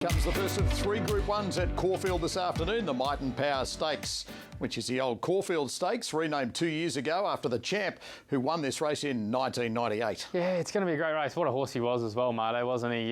Comes the first of three Group 1s at Caulfield this afternoon, the Might and Power Stakes, which is the old Caulfield Stakes, renamed 2 years ago after the champ who won this race in 1998. Yeah, it's going to be a great race. What a horse he was as well, Marto, wasn't he?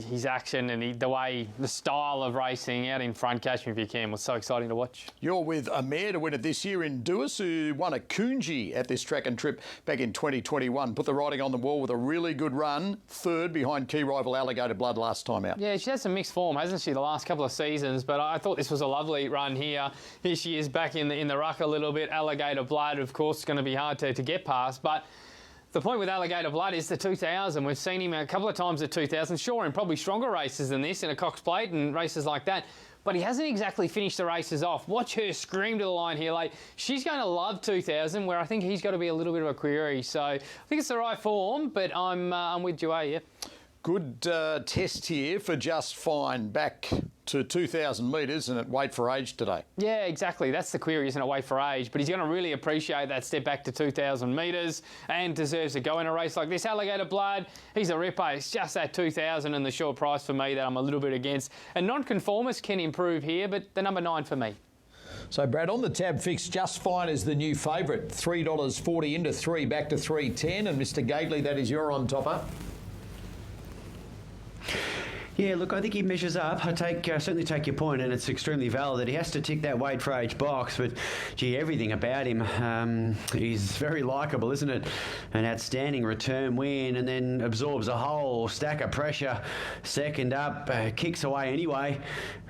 His action and the style of racing out in front, Catch Me If You Can, was so exciting to watch. You're with a mare to win it this year in Duis, who won a Coonji at this track and trip back in 2021. Put the writing on the wall with a really good run, third behind key rival Alligator Blood last time out. Yeah, she has some mixed form, hasn't she, the last couple of seasons, but I thought this was a lovely run here. Here she is back in the ruck a little bit. Alligator Blood, of course, is going to be hard to get past, but the point with Alligator Blood is the 2000. We've seen him a couple of times at 2000, sure, in probably stronger races than this, in a Cox Plate and races like that, but he hasn't exactly finished the races off. Watch her scream to the line here late. She's going to love 2000, where I think he's got to be a little bit of a query. So I think it's the right form, but I'm with Joey, yeah. Good test here for Just Fine, back to 2,000 metres and at weight for age today. Yeah, exactly. That's the query, isn't it, weight for age? But he's going to really appreciate that step back to 2,000 metres and deserves to go in a race like this. Alligator Blood, he's a ripper. It's just that 2,000 and the short price for me that I'm a little bit against. And non-conformist can improve here, but the number 9 for me. So, Brad, on the tab fix, Just Fine is the new favourite. $3.40 into 3, back to 3.10. And Mr. Gately, that is your on-topper. Yeah, look, I think he measures up. I certainly take your point, and it's extremely valid that he has to tick that weight for age box. But, gee, everything about him, he's very likeable, isn't it? An outstanding return win, and then absorbs a whole stack of pressure. Second up, kicks away anyway,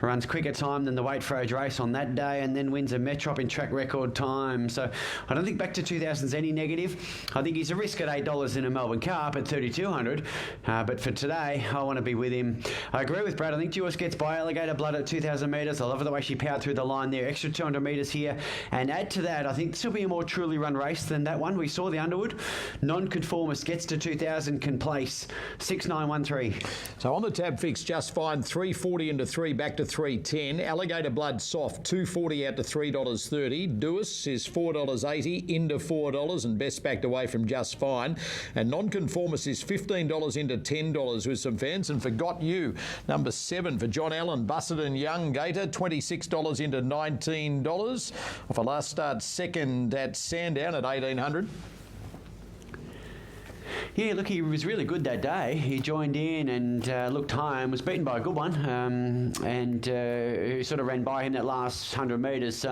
runs quicker time than the weight for age race on that day, and then wins a Metrop in track record time. So I don't think back to 2000 is any negative. I think he's a risk at $8 in a Melbourne Cup at 3,200. But for today, I want to be with him. I agree with Brad. I think Duis gets by Alligator Blood at 2,000 metres. I love the way she powered through the line there. Extra 200 metres here. And add to that, I think this will be a more truly run race than that one. We saw the Underwood. Non-conformist gets to 2,000, can place 6,913. So on the tab fix, Just Fine, $3.40 into 3, back to 3.10. Alligator Blood soft, $2.40 out to $3.30. Duis is $4.80 into $4 and best backed away from Just Fine. And non-conformist is $15 into $10 with some fans. And Forgot You, number 7 for John Allen, Busserton Young Gator, $26 into $19. Off a last start second at Sandown at 1,800. Yeah, look, he was really good that day. He joined in and looked high and was beaten by a good one, and sort of ran by him that last 100 metres.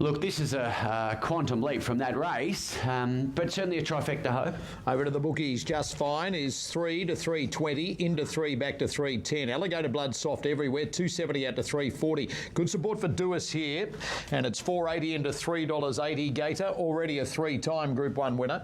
Look, this is a quantum leap from that race, but certainly a trifecta hope. Over to the bookies, Just Fine is 3 to 3.20, into 3, back to 3.10. Alligator Blood soft everywhere, $2.70 out to $3.40. Good support for Duis here, and it's $4.80 into $3.80. Gator, already a 3-time Group 1 winner.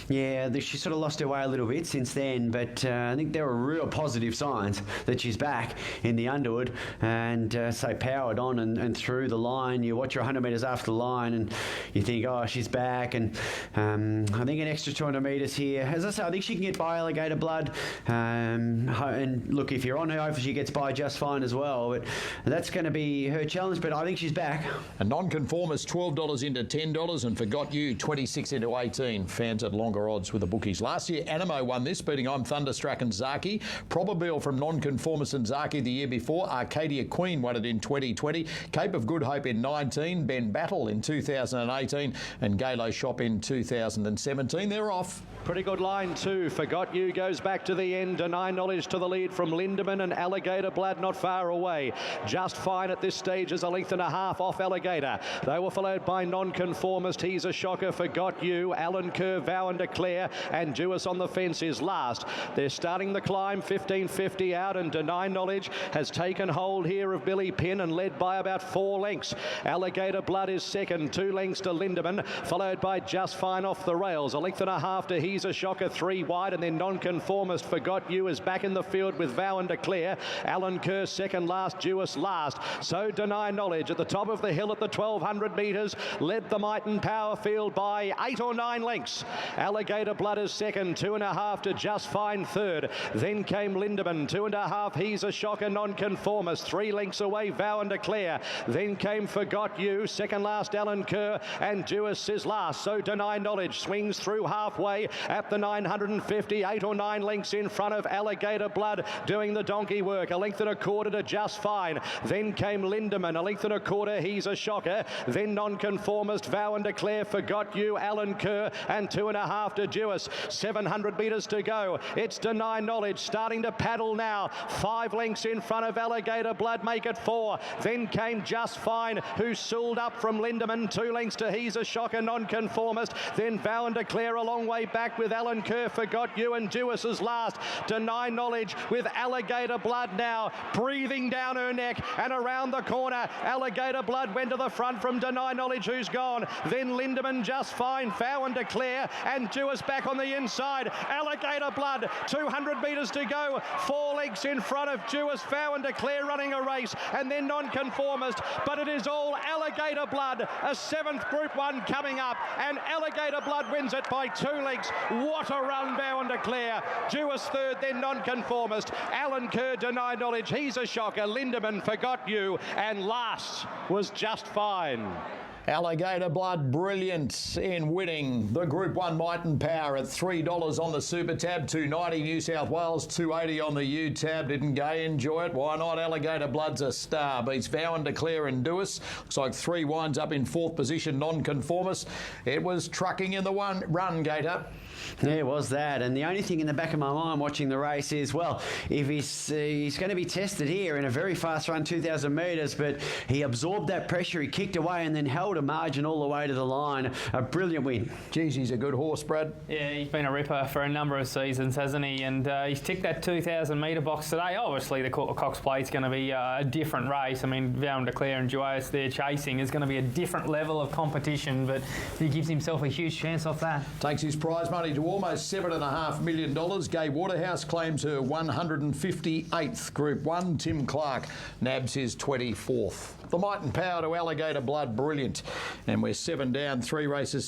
Yeah, she sort of lost her way a little bit since then, but I think there are real positive signs that she's back in the Underwood and powered on and through the line. You watch her 100 metres after the line and you think, oh, she's back. And I think an extra 200 metres here. As I say, I think she can get by Alligator Blood. And look, if you're on her, hopefully she gets by Just Fine as well. But that's going to be her challenge, but I think she's back. A non-conformist, $12 into $10, and Forgot You, 26 into 18. Fans at longer odds with the bookies. Last year, Animo won this, beating I'm Thunderstruck and Zaki. Probabile from Non-Conformist and Zaki the year before. Arcadia Queen won it in 2020. Cape of Good Hope in 19. Ben Battle in 2018. And Galo Shop in 2017. They're off. Pretty good line too. Forgot You goes back to the end. Deny Knowledge to the lead from Lindemann, and Alligator Blood not far away. Just Fine at this stage is a length and a half off Alligator. They were followed by Non-Conformist. He's a shocker. Forgot You. Alan Kerr, Vow and Declare, and Duis on the fence is last. They're starting the climb, 15.50 out, and Deny Knowledge has taken hold here of Billy Pinn and led by about 4 lengths. Alligator Blood is second, 2 lengths to Lindemann, followed by Just Fine off the rails. A length and a half to He's a Shocker, 3 wide, and then Non-Conformist Forgot You is back in the field with Vow and Declare. Alan Kerr second last, Duis last. So Deny Knowledge at the top of the hill at the 1,200 metres, led the Might and Power field by 8 or 9 lengths. Alligator Blood is second, 2.5 to Just Fine third. Then came Lindemann, 2.5. He's a Shocker, Nonconformist. 3 lengths away, Vow and Declare. Then came Forgot You, second last Alan Kerr, and Duis is last. So Deny Knowledge swings through halfway at the 950, 8 or 9 lengths in front of Alligator Blood, doing the donkey work. 1.25 to Just Fine. Then came Lindemann, 1.25. He's a Shocker. Then Nonconformist, Vow and Declare, Forgot You, Alan Kerr, and 2.5 to Duis. 700 metres to go. It's Deny Knowledge starting to paddle now. 5 lengths in front of Alligator Blood, make it 4. Then came Just Fine, who sooled up from Lindemann. 2 lengths to He's a Shocker, Nonconformist. Then Vow and Declare a long way back with Alan Kerr, Forgot You, and Duis is last. Deny Knowledge with Alligator Blood now breathing down her neck and around the corner. Alligator Blood went to the front from Deny Knowledge, who's gone. Then Lindemann, Just Fine, Vow and Declare, and Duis back on the inside. Alligator Blood, 200 metres to go. 4 lengths in front of Duis, Vow and Declare running a race, and then Nonconformist. But it is all Alligator Blood. A 7th Group 1 coming up, and Alligator Blood wins it by 2 lengths. What a run, Vow and Declare. Duis third, then Nonconformist. Alan Kerr, Deny Knowledge, He's a Shocker. Lindemann, Forgot You, and last was Just Fine. Alligator Blood, brilliant in winning the Group 1 Might and Power at $3 on the Super Tab, $2.90 New South Wales, $2.80 on the U Tab. Didn't Gay enjoy it? Why not? Alligator Blood's a star. Beats Vow and Declare and Duis. Looks like 3 winds up in 4th position, Nonconformist. It was trucking in the one run, Gator. There was that, and the only thing in the back of my mind watching the race is, well, if he's going to be tested here in a very fast run, 2,000 metres, but he absorbed that pressure, he kicked away and then held a margin all the way to the line. A brilliant win. Geez, he's a good horse, Brad. Yeah, he's been a ripper for a number of seasons, hasn't he? And he's ticked that 2,000 metre box today. Obviously, the Cox Plate's going to be a different race. I mean, Vow and Declare and Duis there chasing is going to be a different level of competition, but he gives himself a huge chance off that. Takes his prize money to almost $7.5 million. Gay Waterhouse claims her 158th Group 1. Tim Clark nabs his 24th. The Might and Power to Alligator Blood, brilliant. And we're 7 down, 3 races